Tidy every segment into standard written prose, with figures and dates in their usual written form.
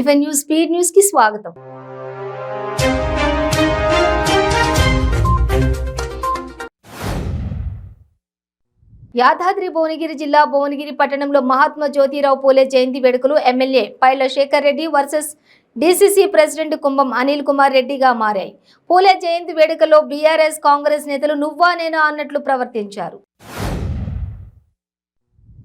G5 news speed news కి స్వాగతం. యాదాద్రి భువనగిరి జిల్లా భువనగిరి పట్టణంలో మహాత్మా జ్యోతిరావు పూలే జయంతి వేడుకలు MLA Paila Shekhar Reddy versus DCC president Kumbham Anil Kumar రెడ్డిగా మారాయి. పూలే జయంతి వేడుకల్లో బీఆర్ఎస్ కాంగ్రెస్ నేతలు నువ్వా నేనా అన్నట్లు ప్రవర్తించారు.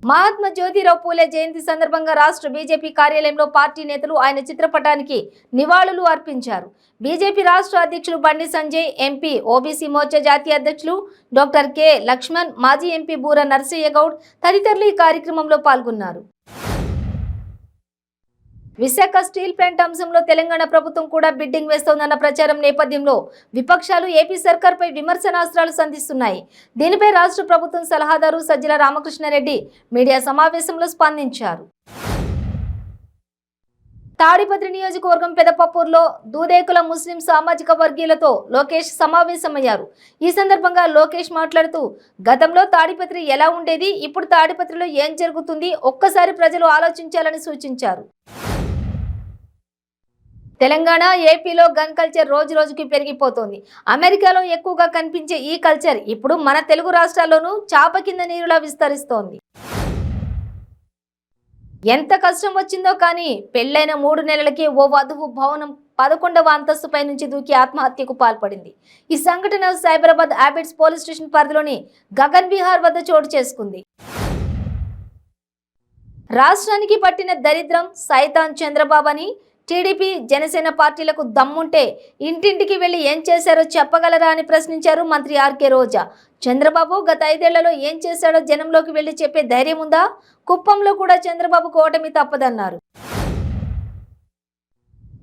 మహాత్మా జ్యోతిరావు పూలే జయంతి సందర్భంగా రాష్ట్ర బీజేపీ కార్యాలయంలో పార్టీ నేతలు ఆయన చిత్రపటానికి నివాళులు అర్పించారు. బీజేపీ రాష్ట్ర అధ్యక్షులు బండి సంజయ్, ఎంపీ ఓబీసీ మోర్చా జాతీయ అధ్యక్షులు డాక్టర్ కె లక్ష్మణ్, మాజీ ఎంపీ బూర నరసయ్య గౌడ్ తదితరులు ఈ కార్యక్రమంలో పాల్గొన్నారు. విశాఖ స్టీల్ ప్లాంట్ అంశంలో తెలంగాణ ప్రభుత్వం కూడా బిడ్డింగ్ వేస్తోందన్న ప్రచారం నేపథ్యంలో విపక్షాలు ఏపీ సర్కార్పై విమర్శనాస్త్రాలు సంధిస్తున్నాయి. దీనిపై రాష్ట్ర ప్రభుత్వం సలహాదారు సజ్జల రామకృష్ణారెడ్డి మీడియా సమావేశంలో స్పందించారు. తాడిపత్రి నియోజకవర్గం పెదపప్పూర్లో దూదేకుల ముస్లిం సామాజిక వర్గీయులతో లోకేష్ సమావేశమయ్యారు. ఈ సందర్భంగా లోకేష్ మాట్లాడుతూ గతంలో తాడిపత్రి ఎలా ఉండేది, ఇప్పుడు తాడిపత్రిలో ఏం జరుగుతుంది ఒక్కసారి ప్రజలు ఆలోచించాలని సూచించారు. తెలంగాణ, ఏపీలో గన్ కల్చర్ రోజు రోజుకి పెరిగిపోతోంది. అమెరికాలో ఎక్కువగా కనిపించే ఈ కల్చర్ ఇప్పుడు మన తెలుగు రాష్ట్రాల్లోనూ చాప కింద నీరులా విస్తరిస్తోంది. ఎంత కష్టం వచ్చిందో కానీ పెళ్లైన 3 నెలలకి ఓ వధువు భవనం 11వ అంతస్తుపై నుంచి దూకి ఆత్మహత్యకు పాల్పడింది. ఈ సంఘటన సైబరాబాద్ హ్యాబిట్స్ పోలీస్ స్టేషన్ పరిధిలోని గగన్ విహార్ వద్ద చోటు చేసుకుంది. రాష్ట్రానికి పట్టిన దరిద్రం సైతాన్ చంద్రబాబు అని టీడీపీ, జనసేన పార్టీలకు దమ్ముంటే ఇంటింటికి వెళ్లి ఏం చేశారో చెప్పగలరా అని ప్రశ్నించారు మంత్రి ఆర్కే రోజా. చంద్రబాబు గత 5 ఏళ్లలో ఏం చేశాడో జనంలోకి వెళ్లి చెప్పే ధైర్యం ఉందా? కుప్పంలో కూడా చంద్రబాబుకు ఓటమి తప్పదన్నారు.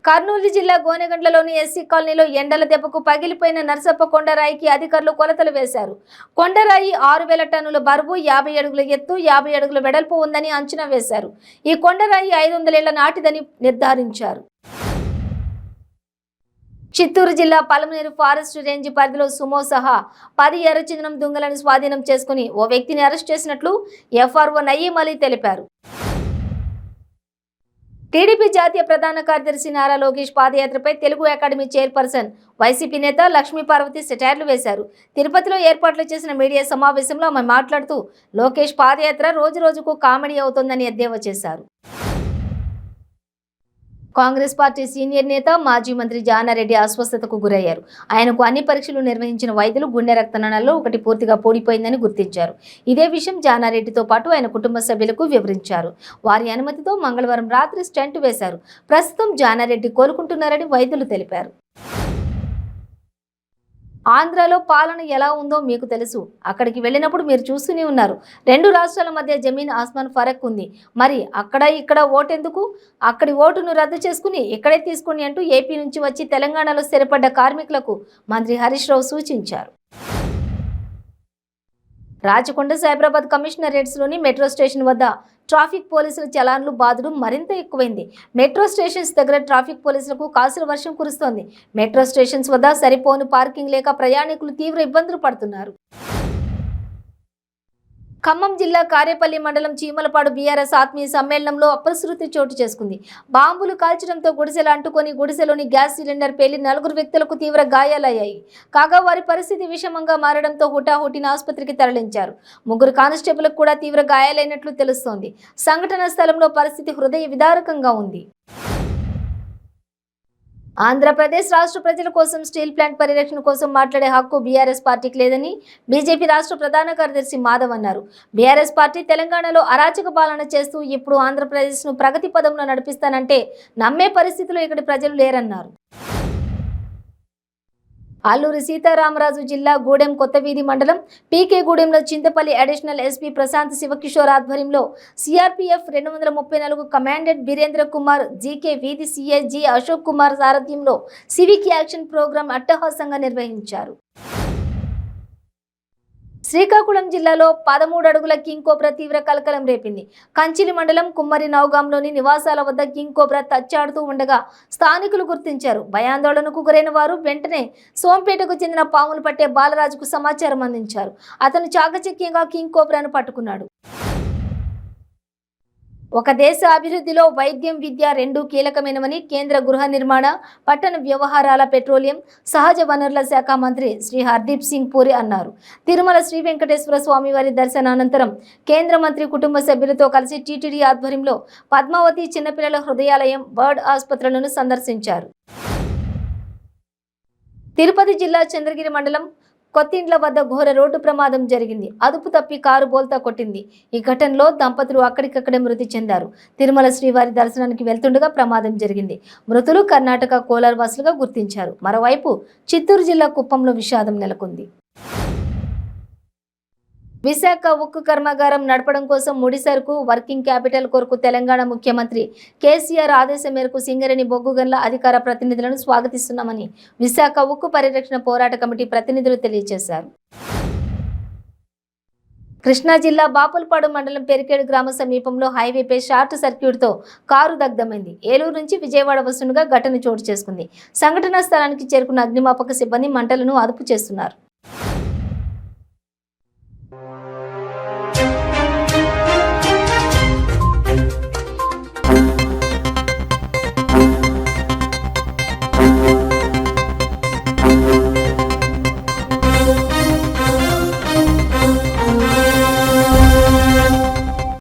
కర్నూలు జిల్లా గోనెగండ్లలోని ఎస్సీ కాలనీలో ఎండల దెబ్బకు పగిలిపోయిన నర్సప్ప కొండరాయికి అధికారులు కొలతలు వేశారు. కొండరాయి 6000 టన్నుల బరువు, 50 అడుగుల ఎత్తు, 50 అడుగుల వెడల్పు ఉందని అంచనా వేశారు. ఈ కొండరాయి 500 ఏళ్ల నాటిదని నిర్ధారించారు. చిత్తూరు జిల్లా పలమనేరు ఫారెస్ట్ రేంజ్ పరిధిలో సుమో సహా 10 ఎర్రచందనం దుంగలను స్వాధీనం చేసుకుని ఓ వ్యక్తిని అరెస్ట్ చేసినట్లు ఎఫ్ఆర్ఓ నయీం అలీ తెలిపారు. టీడీపీ జాతీయ ప్రధాన కార్యదర్శి నారా లోకేష్ పాదయాత్రపై తెలుగు అకాడమీ చైర్పర్సన్ వైసీపీ నేత లక్ష్మీ పార్వతి సెటైర్లు వేశారు. తిరుపతిలో ఏర్పాట్లు చేసిన మీడియా సమావేశంలో ఆమె మాట్లాడుతూ లోకేష్ పాదయాత్ర రోజు రోజుకు కామెడీ అవుతోందని ఎద్దేవా చేశారు. కాంగ్రెస్ పార్టీ సీనియర్ నేత మాజీ మంత్రి జానారెడ్డి అస్వస్థతకు గురయ్యారు. ఆయనకు అన్ని పరీక్షలు నిర్వహించిన వైద్యులు గుండె రక్తనాళాల్లో ఒకటి పూర్తిగా పూడిపోయిందని గుర్తించారు. ఇదే విషయం జానారెడ్డితో పాటు ఆయన కుటుంబ సభ్యులకు వివరించారు. వారి అనుమతితో మంగళవారం రాత్రి స్టంట్ వేశారు. ప్రస్తుతం జానారెడ్డి కోలుకుంటున్నారని వైద్యులు తెలిపారు. ఆంధ్రాలో పాలన ఎలా ఉందో మీకు తెలుసు. అక్కడికి వెళ్ళినప్పుడు మీరు చూస్తూనే ఉన్నారు. 2 రాష్ట్రాల మధ్య జమీన్ ఆస్మాన్ ఫరక్ ఉంది. మరి అక్కడ ఇక్కడ ఓటెందుకు? అక్కడి ఓటును రద్దు చేసుకుని ఇక్కడే తీసుకుని అంటూ ఏపీ నుంచి వచ్చి తెలంగాణలో స్థిరపడ్డ కార్మికులకు మంత్రి హరీష్ రావు సూచించారు. రాచకొండ సైబరాబాద్ కమిషనరేట్స్లోని మెట్రో స్టేషన్ వద్ద ట్రాఫిక్ పోలీసుల చలాన్లు బాధడం మరింత ఎక్కువైంది. మెట్రో స్టేషన్స్ దగ్గర ట్రాఫిక్ పోలీసులకు కాసుల వర్షం కురుస్తోంది. మెట్రో స్టేషన్స్ వద్ద సరిపోని పార్కింగ్ లేక ప్రయాణికులు తీవ్ర ఇబ్బందులు పడుతున్నారు. ఖమ్మం జిల్లా కారేపల్లి మండలం చీమలపాడు బీఆర్ఎస్ ఆత్మీయ సమ్మేళనంలో అపశృతి చోటు చేసుకుంది. బాంబులు కాల్చడంతో గుడిసెలు అంటుకొని గుడిసెలోని గ్యాస్ సిలిండర్ పేలి 4 వ్యక్తులకు తీవ్ర గాయాలయ్యాయి. కాగా వారి పరిస్థితి విషమంగా మారడంతో హుటాహుటిన ఆసుపత్రికి తరలించారు. 3 కానిస్టేబుల్కు కూడా తీవ్ర గాయాలైనట్లు తెలుస్తోంది. సంఘటన స్థలంలో పరిస్థితి హృదయ విదారకంగా ఉంది. ఆంధ్రప్రదేశ్ రాష్ట్ర ప్రజల కోసం స్టీల్ ప్లాంట్ పరిరక్షణ కోసం మాట్లాడే హక్కు బీఆర్ఎస్ పార్టీకి లేదని బీజేపీ రాష్ట్ర ప్రధాన కార్యదర్శి మాధవ్ అన్నారు. బీఆర్ఎస్ పార్టీ తెలంగాణలో అరాచక పాలన చేస్తూ ఇప్పుడు ఆంధ్రప్రదేశ్ను ప్రగతి పదంలో నడిపిస్తానంటే నమ్మే పరిస్థితిలో ఇక్కడి ప్రజలు లేరన్నారు. అల్లూరి సీతారామరాజు జిల్లా గూడెం కొత్తవీధి మండలం పీకే గూడెంలో చింతపల్లి అడిషనల్ ఎస్పీ ప్రశాంత్ శివకిషోర్ ఆధ్వర్యంలో CRPF 234 commandant Birendra Kumar, GK వీధి సిఐ జి అశోక్ కుమార్ సారథ్యంలో సివిక్ యాక్షన్ ప్రోగ్రాం అట్టహాసంగా నిర్వహించారు. శ్రీకాకుళం జిల్లాలో 13 అడుగుల కింగ్ కోబ్రా తీవ్ర కలకలం రేపింది. కంచిలి మండలం కుమ్మరి నౌగాంలోని నివాసాల వద్ద కింగ్ కోబ్రా తచ్చాడుతూ ఉండగా స్థానికులు గుర్తించారు. భయాందోళనకు గురైన వారు వెంటనే సోంపేటకు చెందిన పాములు పట్టే బాలరాజుకు సమాచారం అందించారు. అతను చాకచక్యంగా కింగ్ కోబ్రాను పట్టుకున్నాడు. ఒక దేశ అభివృద్ధిలో వైద్యం, విద్య రెండూ కీలకమైనవని కేంద్ర గృహ నిర్మాణ, పట్టణ వ్యవహారాల, పెట్రోలియం, సహజ వనరుల శాఖ మంత్రి శ్రీ హర్దీప్ సింగ్ పూరి అన్నారు. తిరుమల శ్రీ వెంకటేశ్వర స్వామివారి దర్శనానంతరం కేంద్ర మంత్రి కుటుంబ సభ్యులతో కలిసి టీటీడీ ఆధ్వర్యంలో పద్మావతి చిన్నపిల్లల హృదయాలయం, బర్డ్ ఆసుపత్రులను సందర్శించారు. తిరుపతి జిల్లా చంద్రగిరి మండలం కొత్తిండ్ల వద్ద ఘోర రోడ్డు ప్రమాదం జరిగింది. అదుపు తప్పి కారు బోల్తా కొట్టింది. ఈ ఘటనలో దంపతులు అక్కడికక్కడే మృతి చెందారు. తిరుమల శ్రీవారి దర్శనానికి వెళ్తుండగా ప్రమాదం జరిగింది. మృతులు కర్ణాటక కోలార్ వాసులుగా గుర్తించారు. మరోవైపు చిత్తూరు జిల్లా కుప్పంలో విషాదం నెలకొంది. విశాఖ ఉక్కు కర్మాగారం నడపడం కోసం ముడి సరుకు, వర్కింగ్ క్యాపిటల్ కొరకు తెలంగాణ ముఖ్యమంత్రి కేసీఆర్ ఆదేశం మేరకు సింగరేణి బొగ్గు గనుల అధికార ప్రతినిధులను స్వాగతిస్తున్నామని విశాఖ ఉక్కు పరిరక్షణ పోరాట కమిటీ ప్రతినిధులు తెలియజేశారు. కృష్ణా జిల్లా బాపులపాడు మండలం పెరికేడు గ్రామ సమీపంలో హైవేపై షార్ట్ సర్క్యూట్తో కారు దగ్ధమైంది. ఏలూరు నుంచి విజయవాడ వస్తుండగా ఘటన చోటు చేసుకుంది. సంఘటనా స్థలానికి చేరుకున్న అగ్నిమాపక సిబ్బంది మంటలను అదుపు చేస్తున్నారు.